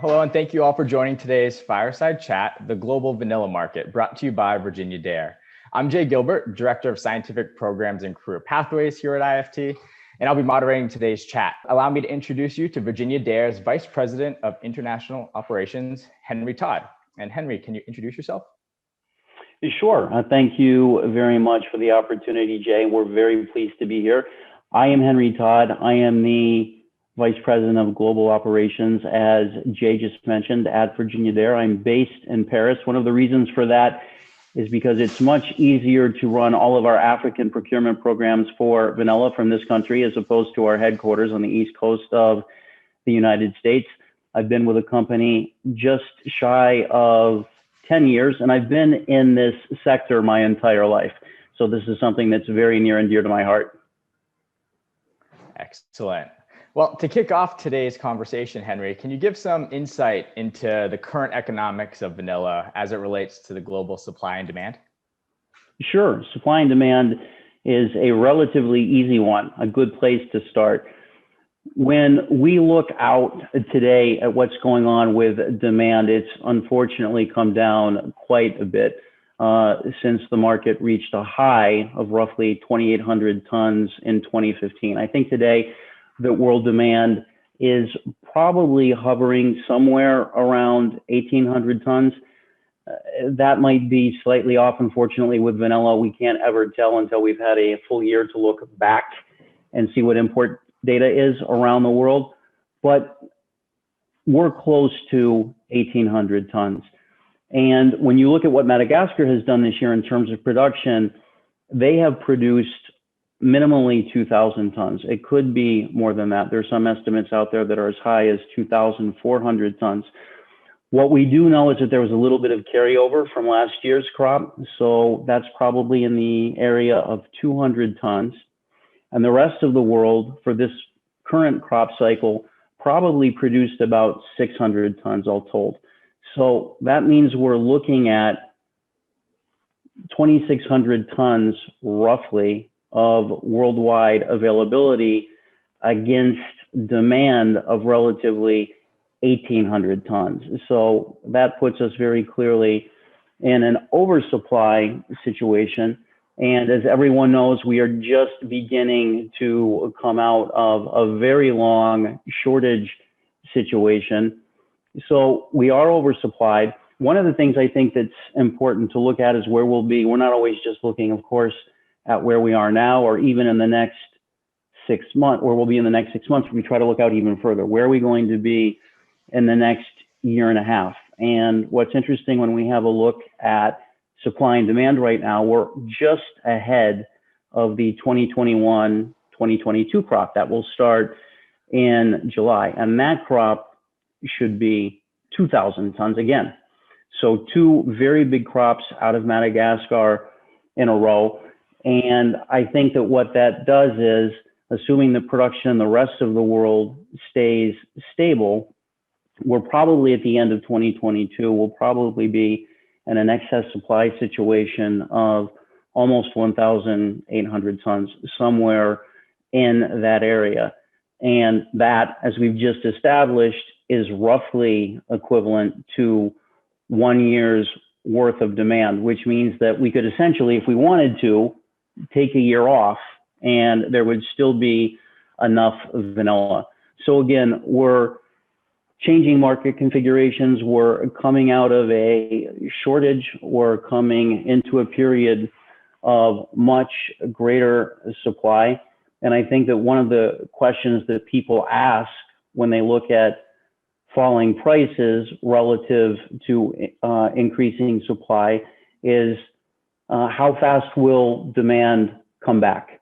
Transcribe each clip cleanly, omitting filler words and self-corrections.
Hello, and thank you all for joining today's Fireside Chat, the Global Vanilla Market, brought to you by Virginia Dare. I'm Jay Gilbert, Director of Scientific Programs and Career Pathways here at IFT, and I'll be moderating today's chat. Allow me to introduce you to Virginia Dare's Vice President of International Operations, Henry Todd. And Henry, can you introduce yourself? Sure. Thank you very much for the opportunity, Jay. We're very pleased to be here. I am Henry Todd. I am the Vice President of Global Operations, as Jay just mentioned, at Virginia Dare. I'm based in Paris. One of the reasons for that is because it's much easier to run all of our African procurement programs for vanilla from this country as opposed to our headquarters on the East Coast of the United States. I've been with the company just shy of 10 years, and I've been in this sector my entire life. So this is something that's very near and dear to my heart. Excellent. Well, to kick off today's conversation, Henry, can you give some insight into the current economics of vanilla as it relates to the global supply and demand? Sure. Supply and demand is a relatively easy one, a good place to start. When we look out today at what's going on with demand, it's unfortunately come down quite a bit since the market reached a high of roughly 2,800 tons in 2015. I think today that world demand is probably hovering somewhere around 1,800 tons. That might be slightly off. Unfortunately, with vanilla, we can't ever tell until we've had a full year to look back and see what import data is around the world. But we're close to 1,800 tons. And when you look at what Madagascar has done this year in terms of production, they have produced minimally 2,000 tons. It could be more than that. There's some estimates out there that are as high as 2,400 tons. What we do know is that there was a little bit of carryover from last year's crop. So that's probably in the area of 200 tons. And the rest of the world for this current crop cycle probably produced about 600 tons all told. So that means we're looking at 2,600 tons roughly of worldwide availability against demand of relatively 1,800 tons. So that puts us very clearly in an oversupply situation. And as everyone knows, we are just beginning to come out of a very long shortage situation. So we are oversupplied. One of the things I think that's important to look at is where we'll be. We're not always just looking, of course, at where we are now or even in the next 6 months, or we'll be in the next 6 months. We try to look out even further. Where are we going to be in the next year and a half? And what's interesting when we have a look at supply and demand right now, we're just ahead of the 2021-2022 crop that will start in July. And that crop should be 2,000 tons again. So two very big crops out of Madagascar in a row. And I think that what that does is, assuming the production in the rest of the world stays stable, we're probably at the end of 2022, we'll probably be in an excess supply situation of almost 1,800 tons, somewhere in that area. And that, as we've just established, is roughly equivalent to 1 year's worth of demand, which means that we could essentially, if we wanted to, take a year off and there would still be enough vanilla. So again, we're changing market configurations. We're coming out of a shortage. We're coming into a period of much greater supply. And I think that one of the questions that people ask when they look at falling prices relative to increasing supply is how fast will demand come back?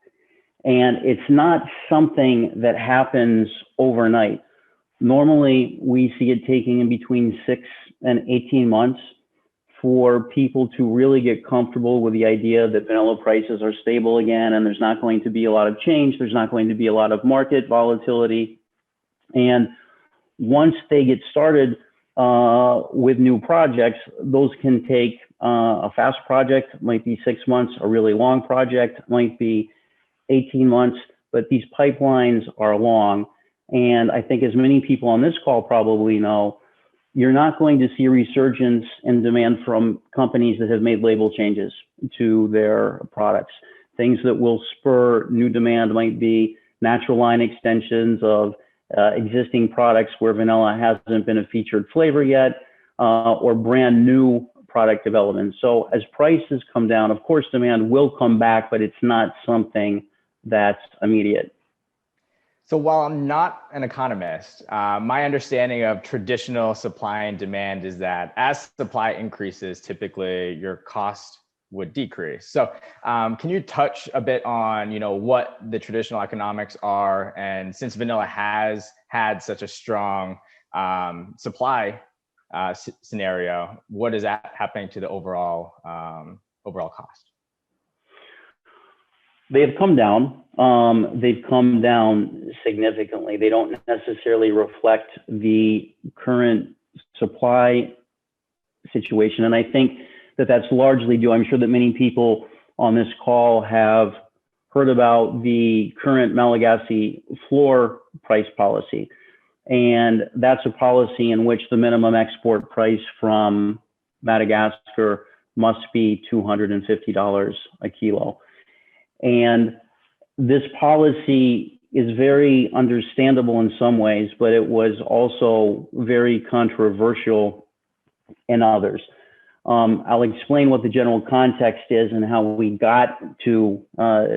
And it's not something that happens overnight. Normally, we see it taking in between 6 and 18 months for people to really get comfortable with the idea that vanilla prices are stable again, and there's not going to be a lot of change. There's not going to be a lot of market volatility. And once they get started with new projects, those can take a fast project, might be 6 months, a really long project might be 18 months, but these pipelines are long. And I think as many people on this call probably know, you're not going to see a resurgence in demand from companies that have made label changes to their products. Things that will spur new demand might be natural line extensions of existing products where vanilla hasn't been a featured flavor yet, or brand new product development. So as prices come down, of course, demand will come back, but it's not something that's immediate. So while I'm not an economist, my understanding of traditional supply and demand is that as supply increases, typically your cost would decrease. So can you touch a bit on, what the traditional economics are? And since vanilla has had such a strong supply scenario, what is that happening to the overall cost? They've come down. They've come down significantly. They don't necessarily reflect the current supply situation. And I think that that's largely due. I'm sure that many people on this call have heard about the current Malagasy floor price policy. And that's a policy in which the minimum export price from Madagascar must be $250 a kilo. And this policy is very understandable in some ways, but it was also very controversial in others. I'll explain what the general context is and how we got to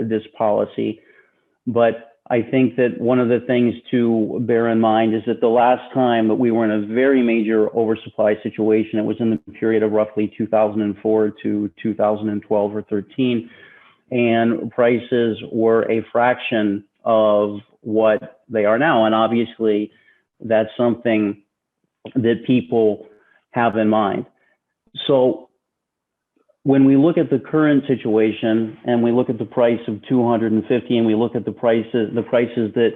this policy. But I think that one of the things to bear in mind is that the last time that we were in a very major oversupply situation, it was in the period of roughly 2004 to 2012 or 13. And prices were a fraction of what they are now. And obviously, that's something that people have in mind. So when we look at the current situation and we look at the price of 250 and we look at the prices that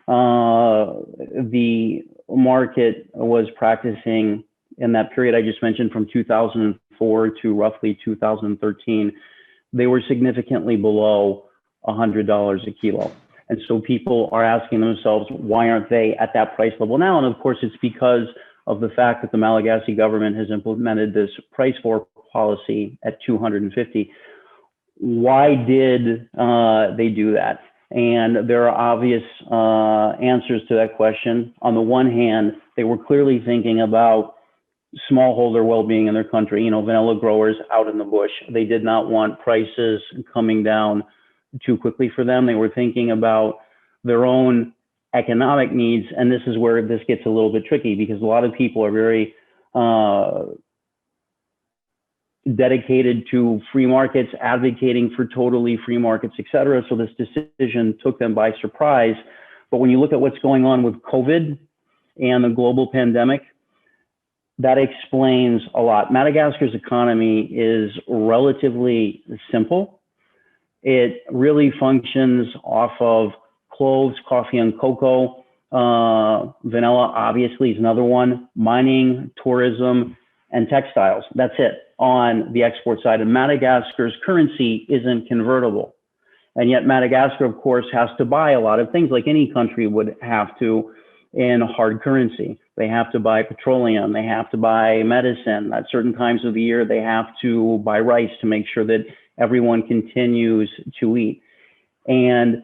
the market was practicing in that period I just mentioned from 2004 to roughly 2013, they were significantly below $100 a kilo. And so people are asking themselves, why aren't they at that price level now? And of course, it's because of the fact that the Malagasy government has implemented this price floor policy at 250. Why did they do that? And there are obvious answers to that question. On the one hand, they were clearly thinking about smallholder well-being in their country, vanilla growers out in the bush. They did not want prices coming down too quickly for them. They were thinking about their own economic needs. And this is where this gets a little bit tricky because a lot of people are very dedicated to free markets, advocating for totally free markets, et cetera. So this decision took them by surprise. But when you look at what's going on with COVID and the global pandemic, that explains a lot. Madagascar's economy is relatively simple. It really functions off of cloves, coffee, and cocoa. Vanilla, obviously, is another one. Mining, tourism, and textiles. That's it on the export side. And Madagascar's currency isn't convertible. And yet Madagascar, of course, has to buy a lot of things like any country would have to in hard currency. They have to buy petroleum, they have to buy medicine. At certain times of the year, they have to buy rice to make sure that everyone continues to eat. And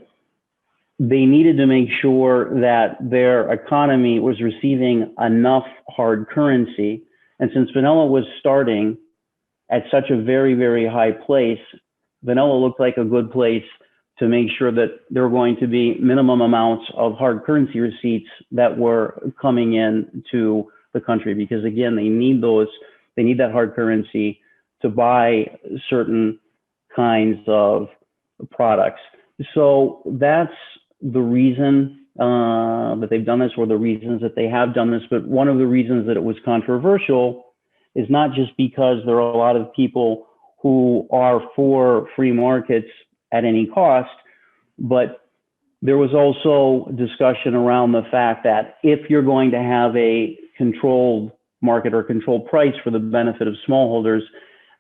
they needed to make sure that their economy was receiving enough hard currency. And since vanilla was starting at such a very, very high place, vanilla looked like a good place to make sure that there were going to be minimum amounts of hard currency receipts that were coming in to the country, because again, they need that hard currency to buy certain kinds of products. So that's the reason that they've done this, or the reasons that they have done this. But one of the reasons that it was controversial is not just because there are a lot of people who are for free markets at any cost, but there was also discussion around the fact that if you're going to have a controlled market or controlled price for the benefit of smallholders,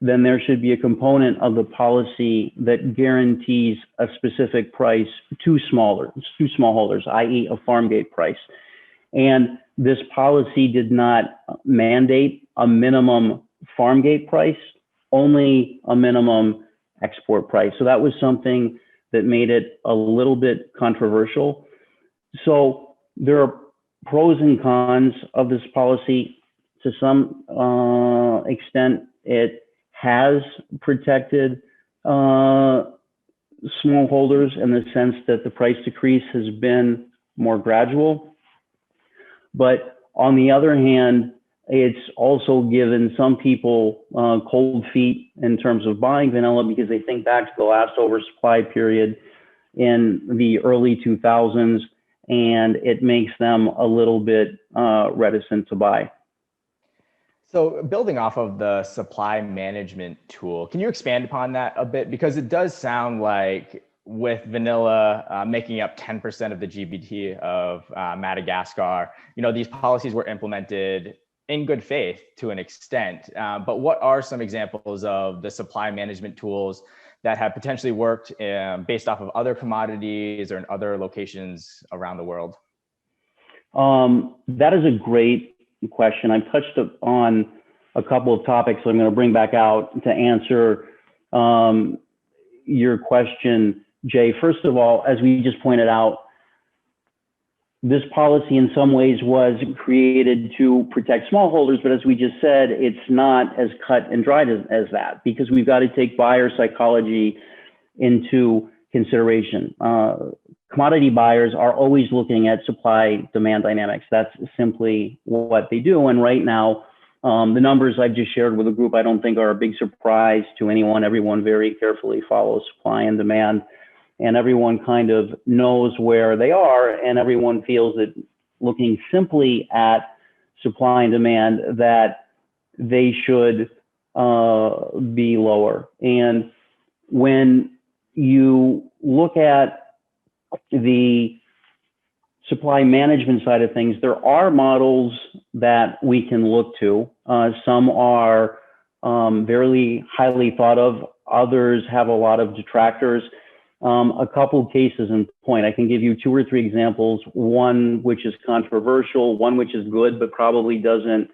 then there should be a component of the policy that guarantees a specific price to smallholders, i.e. a farm gate price. And this policy did not mandate a minimum farm gate price, only a minimum export price. So that was something that made it a little bit controversial. So there are pros and cons of this policy. To some extent, it has protected smallholders in the sense that the price decrease has been more gradual. But on the other hand, it's also given some people cold feet in terms of buying vanilla because they think back to the last oversupply period in the early 2000s, and it makes them a little bit reticent to buy. So building off of the supply management tool, can you expand upon that a bit? Because it does sound like with vanilla making up 10% of the GDP of Madagascar, these policies were implemented in good faith to an extent. But what are some examples of the supply management tools that have potentially worked based off of other commodities or in other locations around the world? That is a great question. I've touched on a couple of topics that I'm going to bring back out to answer your question, Jay. First of all, as we just pointed out, this policy in some ways was created to protect smallholders, but as we just said, it's not as cut and dried as that, because we've got to take buyer psychology into consideration. Commodity buyers are always looking at supply demand dynamics. That's simply what they do. And right now, the numbers I've just shared with the group, I don't think are a big surprise to anyone. Everyone very carefully follows supply and demand, and everyone kind of knows where they are, and everyone feels that looking simply at supply and demand, that they should be lower. And when you look at the supply management side of things, there are models that we can look to. Some are very highly thought of. Others have a lot of detractors. A couple cases in point, I can give you 2 or 3 examples. One which is controversial, one which is good but probably doesn't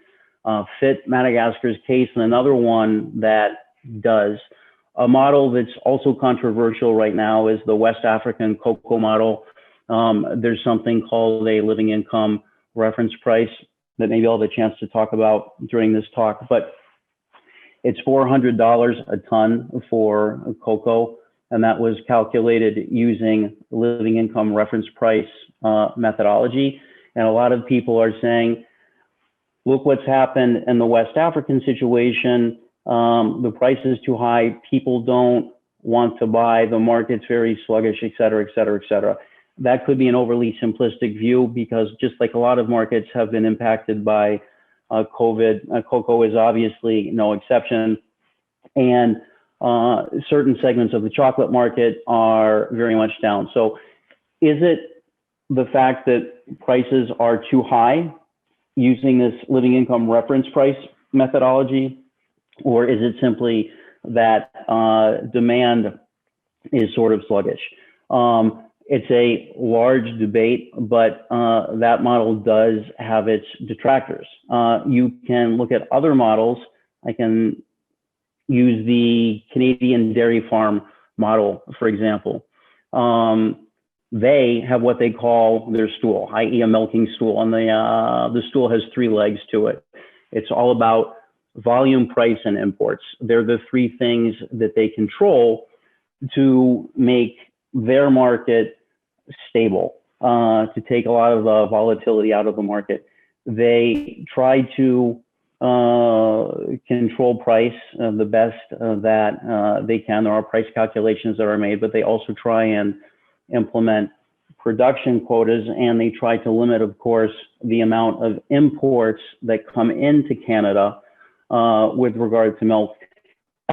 fit Madagascar's case, and another one that does. A model that's also controversial right now is the West African cocoa model. There's something called a living income reference price that maybe I'll have a chance to talk about during this talk, but it's $400 a ton for cocoa, and that was calculated using living income reference price methodology. And a lot of people are saying, look what's happened in the West African situation. The price is too high. People don't want to buy. The market's very sluggish, et cetera, et cetera, et cetera. That could be an overly simplistic view, because just like a lot of markets have been impacted by COVID, cocoa is obviously no exception. And certain segments of the chocolate market are very much down. So is it the fact that prices are too high using this living income reference price methodology? Or is it simply that demand is sort of sluggish? It's a large debate, but that model does have its detractors. You can look at other models. I can use the Canadian dairy farm model, for example. They have what they call their stool, i.e. a milking stool, and the stool has 3 legs to it. It's all about volume, price, and imports. They're the 3 things that they control to make their market stable, to take a lot of the volatility out of the market. They try to control price the best that they can. There are price calculations that are made, but they also try and implement production quotas, and they try to limit, of course, the amount of imports that come into Canada with regard to milk.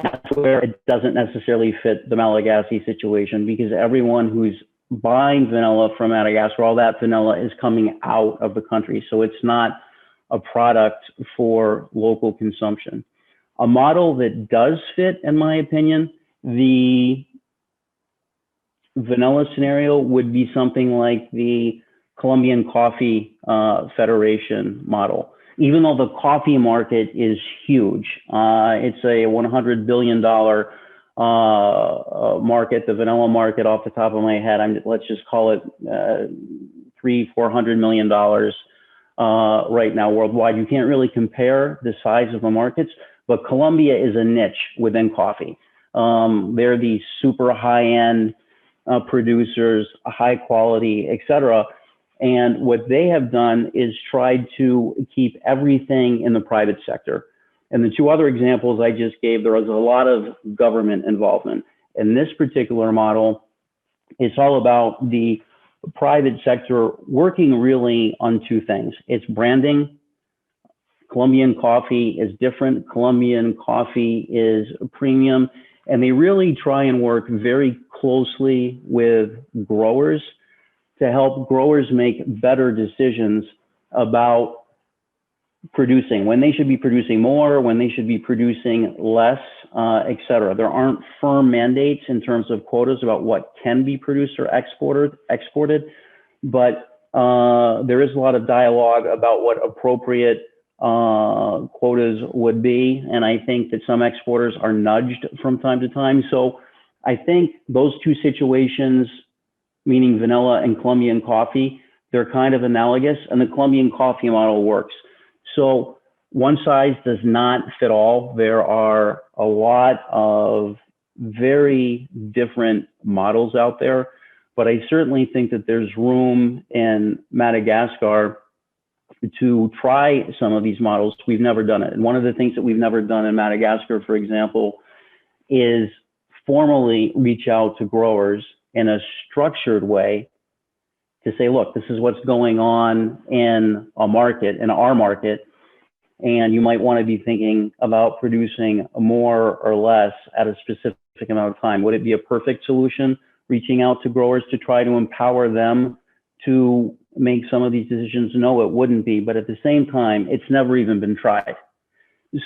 That's where it doesn't necessarily fit the Malagasy situation, because everyone who's buying vanilla from Madagascar, all that vanilla is coming out of the country. So it's not a product for local consumption. A model that does fit, in my opinion, the vanilla scenario would be something like the Colombian Coffee Federation model. Even though the coffee market is huge, it's a $100 billion market. The vanilla market, off the top of my head, let's just call it $300–400 million right now worldwide. You can't really compare the size of the markets, but Colombia is a niche within coffee. They're the super high-end producers, high quality, et cetera. And what they have done is tried to keep everything in the private sector. And the two other examples I just gave, there was a lot of government involvement. In this particular model, it's all about the private sector working really on two things. It's branding. Colombian coffee is different. Colombian coffee is premium. And they really try and work very closely with growers to help growers make better decisions about producing, when they should be producing more, when they should be producing less, et cetera. There aren't firm mandates in terms of quotas about what can be produced or exported, but there is a lot of dialogue about what appropriate quotas would be. And I think that some exporters are nudged from time to time. So I think those two situations, meaning vanilla and Colombian coffee, they're kind of analogous, and the Colombian coffee model works. So one size does not fit all. There are a lot of very different models out there, but I certainly think that there's room in Madagascar to try some of these models. We've never done it. And one of the things that we've never done in Madagascar, for example, is formally reach out to growers in a structured way to say, look, this is what's going on in a market, in our market, and you might want to be thinking about producing more or less at a specific amount of time. Would it be a perfect solution, reaching out to growers to try to empower them to make some of these decisions? No, it wouldn't be, but at the same time, it's never even been tried.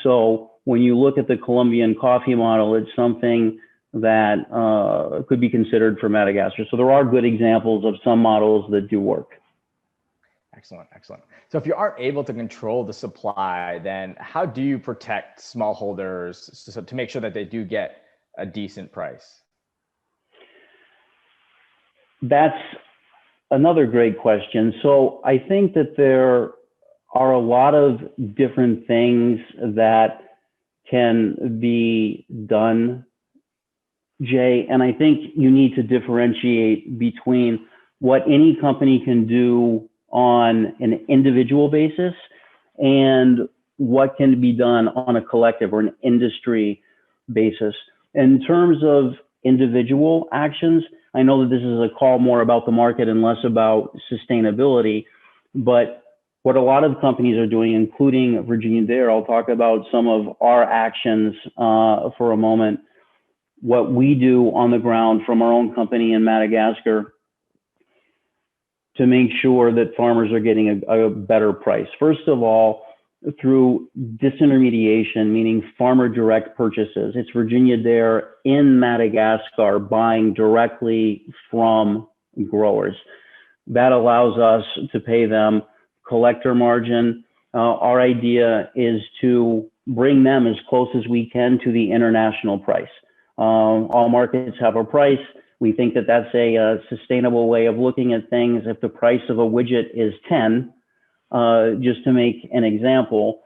So when you look at the Colombian coffee model, it's something that could be considered for Madagascar. So there are good examples of some models that do work. Excellent, excellent. So if you aren't able to control the supply, then how do you protect smallholders to make sure that they do get a decent price? That's another great question. So I think that there are a lot of different things that can be done, Jay, and I think you need to differentiate between what any company can do on an individual basis and what can be done on a collective or an industry basis. In terms of individual actions, I know that this is a call more about the market and less about sustainability, but what a lot of companies are doing, including Virginia Dare, I'll talk about some of our actions for a moment. What we do on the ground from our own company in Madagascar to make sure that farmers are getting a better price. First of all, through disintermediation, meaning farmer direct purchases. It's Virginia Dare in Madagascar buying directly from growers. That allows us to pay them collector margin. Our idea is to bring them as close as we can to the international price. All markets have a price. We think that that's a sustainable way of looking at things. If the price of a widget is 10, just to make an example,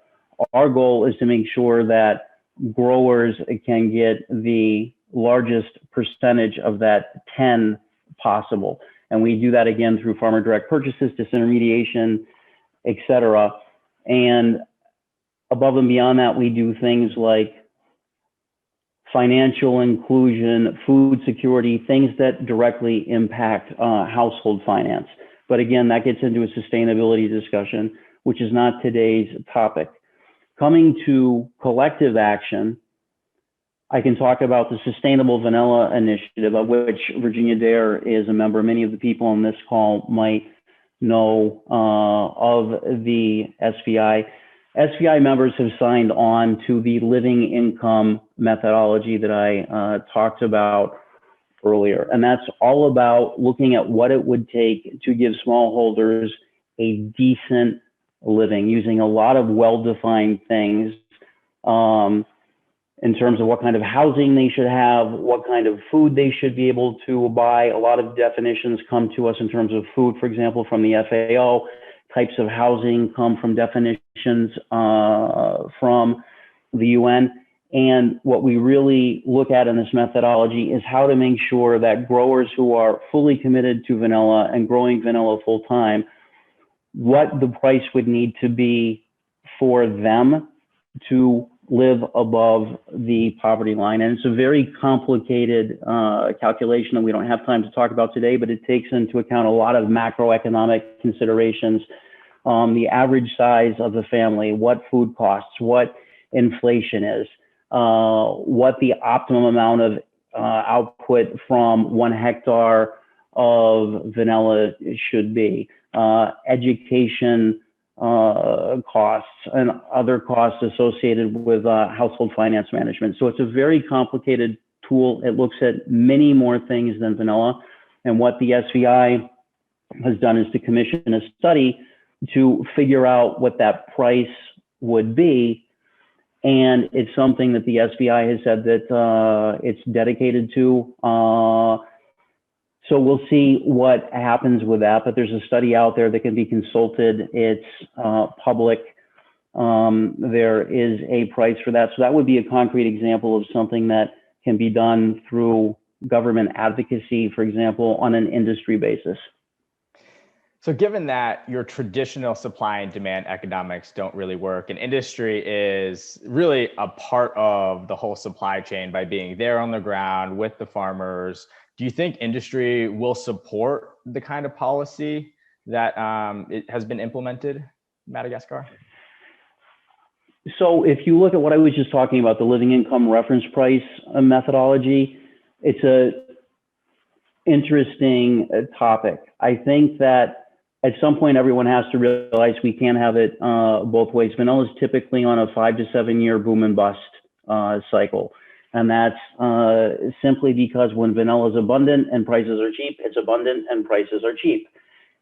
our goal is to make sure that growers can get the largest percentage of that 10 possible. And we do that again through farmer direct purchases, disintermediation, et cetera. And above and beyond that, we do things like financial inclusion, food security, things that directly impact household finance. But again, that gets into a sustainability discussion, which is not today's topic. Coming to collective action, I can talk about the Sustainable Vanilla Initiative, of which Virginia Dare is a member. Many of the people on this call might know of the SVI. SVI members have signed on to the living income methodology that I talked about earlier. And that's all about looking at what it would take to give smallholders a decent living, using a lot of well-defined things in terms of what kind of housing they should have, what kind of food they should be able to buy. A lot of definitions come to us in terms of food, for example, from the FAO. Types of housing come from definitions from the UN. And what we really look at in this methodology is how to make sure that growers who are fully committed to vanilla and growing vanilla full time, what the price would need to be for them to live above the poverty line. And it's a very complicated calculation that we don't have time to talk about today, but it takes into account a lot of macroeconomic considerations, the average size of the family, what food costs, what inflation is, what the optimum amount of output from 1 hectare of vanilla should be, education costs and other costs associated with household finance management. So it's a very complicated tool. It looks at many more things than vanilla. And what the SVI has done is to commission a study to figure out what that price would be. And it's something that the SVI has said that it's dedicated to. So we'll see what happens with that, but there's a study out there that can be consulted. It's public. There is a price for that. So that would be a concrete example of something that can be done through government advocacy, for example, on an industry basis. So given that your traditional supply and demand economics don't really work, and industry is really a part of the whole supply chain by being there on the ground with the farmers, do you think industry will support the kind of policy that it has been implemented in Madagascar? So if you look at what I was just talking about, the living income reference price methodology, it's a interesting topic. I think that at some point, everyone has to realize we can't have it both ways. Vanilla is typically on a 5 to 7 year boom and bust cycle. And that's simply because when vanilla is abundant and prices are cheap, it's abundant and prices are cheap.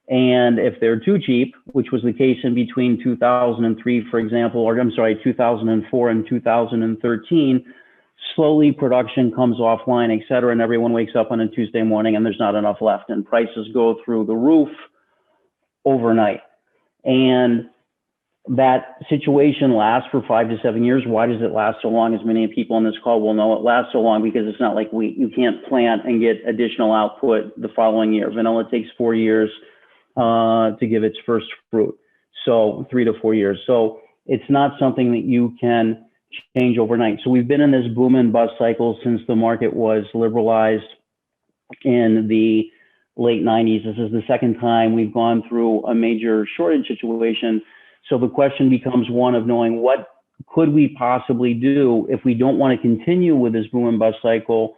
And if they're too cheap, which was the case in between 2003, for example, or I'm sorry, 2004 and 2013, slowly production comes offline, et cetera, and everyone wakes up on a Tuesday morning and there's not enough left and prices go through the roof overnight. And that situation lasts for 5 to 7 years. Why does it last so long? As many people on this call will know, it lasts so long because it's not like you can't plant and get additional output the following year. Vanilla takes 4 years to give its first fruit. So 3 to 4 years. So it's not something that you can change overnight. So we've been in this boom and bust cycle since the market was liberalized in the late 90s. This is the second time we've gone through a major shortage situation. So the question becomes one of knowing what could we possibly do if we don't want to continue with this boom and bust cycle.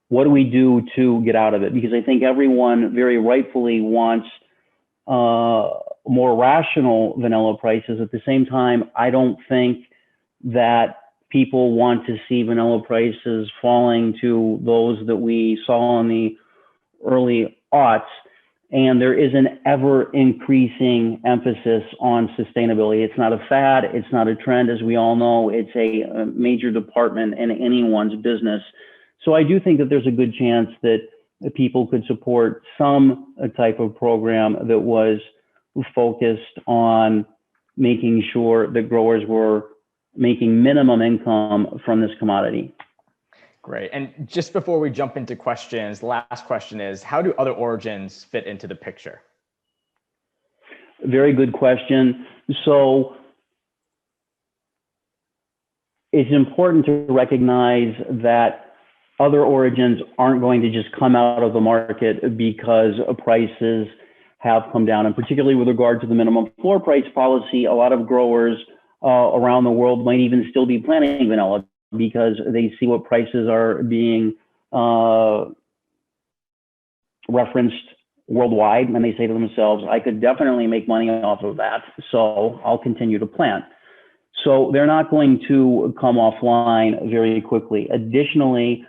What do we do to get out of it? Because I think everyone very rightfully wants more rational vanilla prices. At the same time, I don't think that people want to see vanilla prices falling to those that we saw in the early aughts. And there is an ever increasing emphasis on sustainability. It's not a fad, it's not a trend, as we all know, it's a major department in anyone's business. So I do think that there's a good chance that people could support some type of program that was focused on making sure that growers were making minimum income from this commodity. Great. And just before we jump into questions, the last question is, how do other origins fit into the picture? Very good question. So it's important to recognize that other origins aren't going to just come out of the market because prices have come down. And particularly with regard to the minimum floor price policy, a lot of growers around the world might even still be planting vanilla because they see what prices are being referenced worldwide, and they say to themselves, I could definitely make money off of that, so I'll continue to plant. So they're not going to come offline very quickly. Additionally,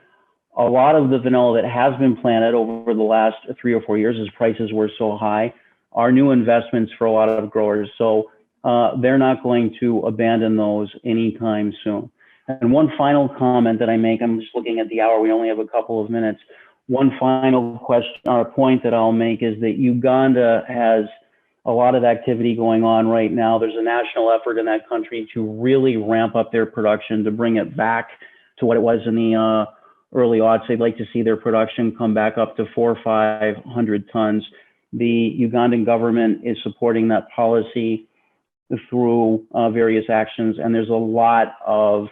a lot of the vanilla that has been planted over the last 3 or 4 years, as prices were so high, are new investments for a lot of growers. So they're not going to abandon those anytime soon. And one final comment that I make, I'm just looking at the hour, we only have a couple of minutes. One final question or point that I'll make is that Uganda has a lot of activity going on right now. There's a national effort in that country to really ramp up their production, to bring it back to what it was in the early aughts. They'd like to see their production come back up to 400 or 500 tons. The Ugandan government is supporting that policy through various actions, and there's a lot of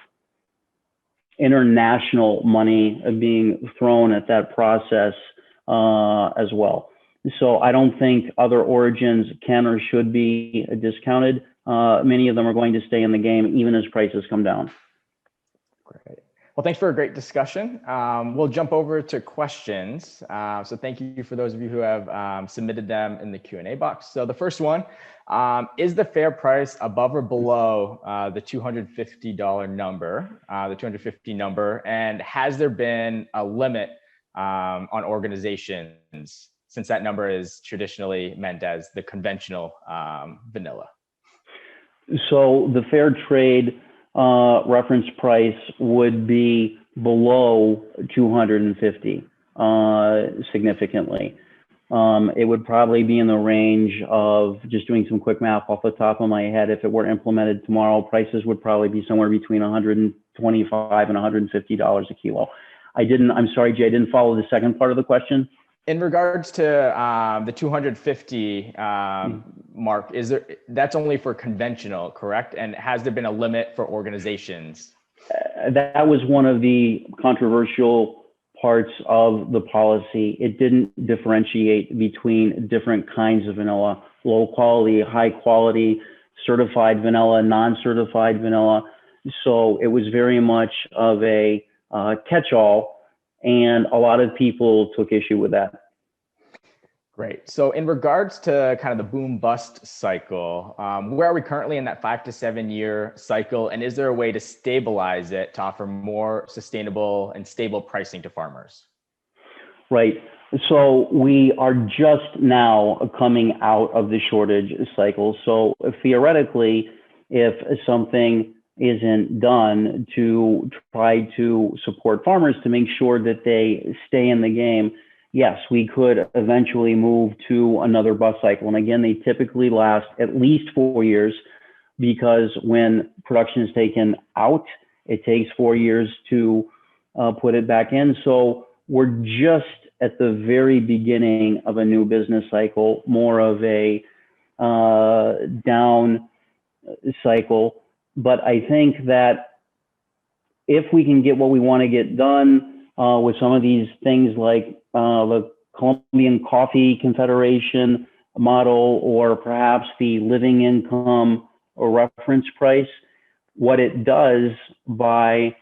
international money being thrown at that process as well. So I don't think other origins can or should be discounted. Many of them are going to stay in the game even as prices come down. Great. Well, thanks for a great discussion. We'll jump over to questions. So thank you for those of you who have submitted them in the Q&A box. So the first one, is the fair price above or below the $250 number, the 250 number? And has there been a limit on organizations, since that number is traditionally meant as the conventional vanilla? So the fair trade reference price would be below 250 significantly. It would probably be in the range of, just doing some quick math off the top of my head, if it were implemented tomorrow, prices would probably be somewhere between $125 and $150 a kilo. I'm sorry, Jay, I didn't follow the second part of the question. In regards to the 250 mark, that's only for conventional, correct? And has there been a limit for organizations? That was one of the controversial parts of the policy. It didn't differentiate between different kinds of vanilla: low quality, high quality, certified vanilla, non-certified vanilla. So it was very much of a catch-all, and a lot of people took issue with that. Great. So in regards to kind of the boom bust cycle, where are we currently in that 5 to 7 year cycle? And is there a way to stabilize it to offer more sustainable and stable pricing to farmers? Right. So we are just now coming out of the shortage cycle. So theoretically, if something isn't done to try to support farmers to make sure that they stay in the game, yes, we could eventually move to another bust cycle. And again, they typically last at least 4 years, because when production is taken out, it takes 4 years to put it back in. So we're just at the very beginning of a new business cycle, more of a down cycle. But I think that if we can get what we want to get done with some of these things like the Colombian Coffee Confederation model, or perhaps the living income or reference price, what it does by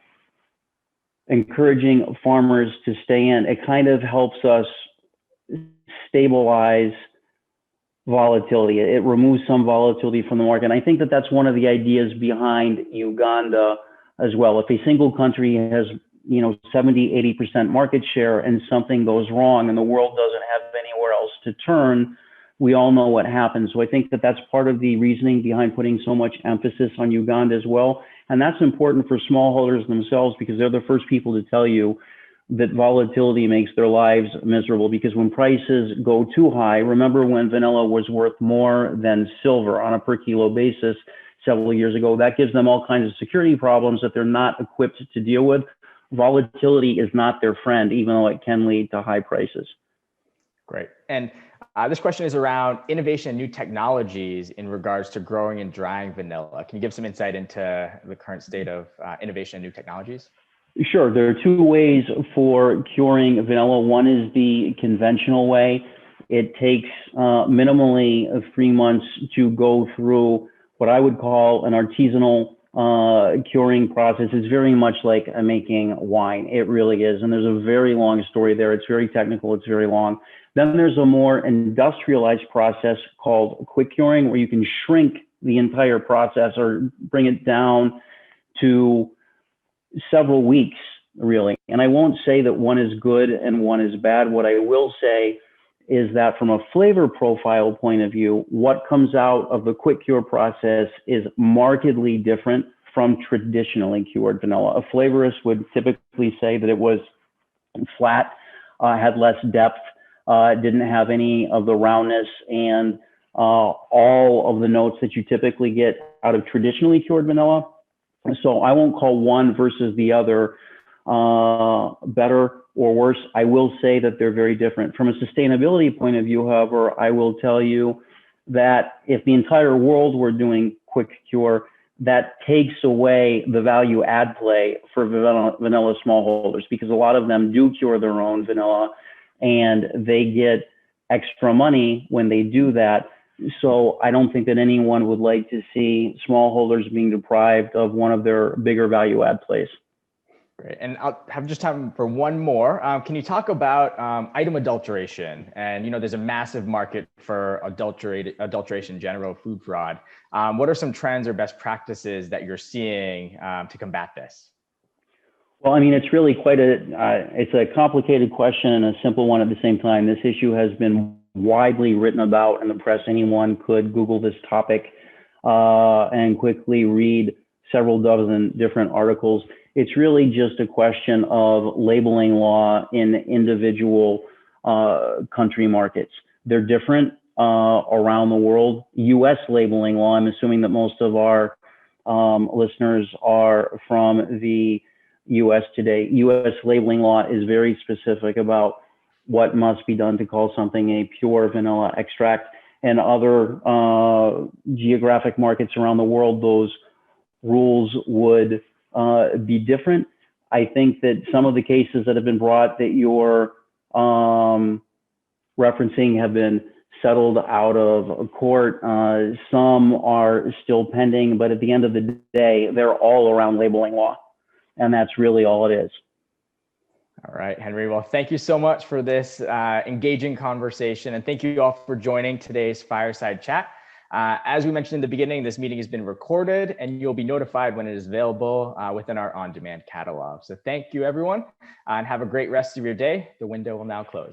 encouraging farmers to stay in, it kind of helps us stabilize volatility. It removes some volatility from the market. And I think that that's one of the ideas behind Uganda as well. If a single country has 70, 80% market share and something goes wrong and the world doesn't have anywhere else to turn, we all know what happens. So I think that that's part of the reasoning behind putting so much emphasis on Uganda as well. And that's important for smallholders themselves, because they're the first people to tell you that volatility makes their lives miserable. Because when prices go too high, remember when vanilla was worth more than silver on a per kilo basis several years ago, that gives them all kinds of security problems that they're not equipped to deal with. Volatility is not their friend, even though it can lead to high prices. Great. And this question is around innovation and new technologies in regards to growing and drying vanilla. Can you give some insight into the current state of innovation and new technologies? Sure. There are two ways for curing vanilla. One is the conventional way. It takes minimally 3 months to go through what I would call an artisanal curing process. It's very much like making wine. It really is. And there's a very long story there. It's very technical. It's very long. Then there's a more industrialized process called quick curing, where you can shrink the entire process or bring it down to several weeks really. And I won't say that one is good and one is bad. What I will say is that from a flavor profile point of view, what comes out of the quick cure process is markedly different from traditionally cured vanilla. A flavorist would typically say that it was flat, had less depth, didn't have any of the roundness and all of the notes that you typically get out of traditionally cured vanilla. So I won't call one versus the other better or worse. I will say that they're very different. From a sustainability point of view, however, I will tell you that if the entire world were doing quick cure, that takes away the value add play for vanilla smallholders, because a lot of them do cure their own vanilla and they get extra money when they do that. So I don't think that anyone would like to see smallholders being deprived of one of their bigger value add plays. Great. And I'll have just time for one more. Can you talk about item adulteration? And, you know, there's a massive market for adulteration in general, food fraud. What are some trends or best practices that you're seeing to combat this? Well, I mean, it's really it's a complicated question and a simple one at the same time. This issue has been widely written about in the press. Anyone could Google this topic and quickly read several dozen different articles. It's really just a question of labeling law in individual country markets. They're different around the world. US labeling law, I'm assuming that most of our listeners are from the US today. US labeling law is very specific about what must be done to call something a pure vanilla extract. And other geographic markets around the world, those rules would be different. I think that some of the cases that have been brought that you're referencing have been settled out of court. Some are still pending, but at the end of the day, they're all around labeling law. And that's really all it is. All right, Henry. Well, thank you so much for this engaging conversation. And thank you all for joining today's Fireside Chat. As we mentioned in the beginning, this meeting has been recorded and you'll be notified when it is available within our on-demand catalog. So thank you, everyone, and have a great rest of your day. The window will now close.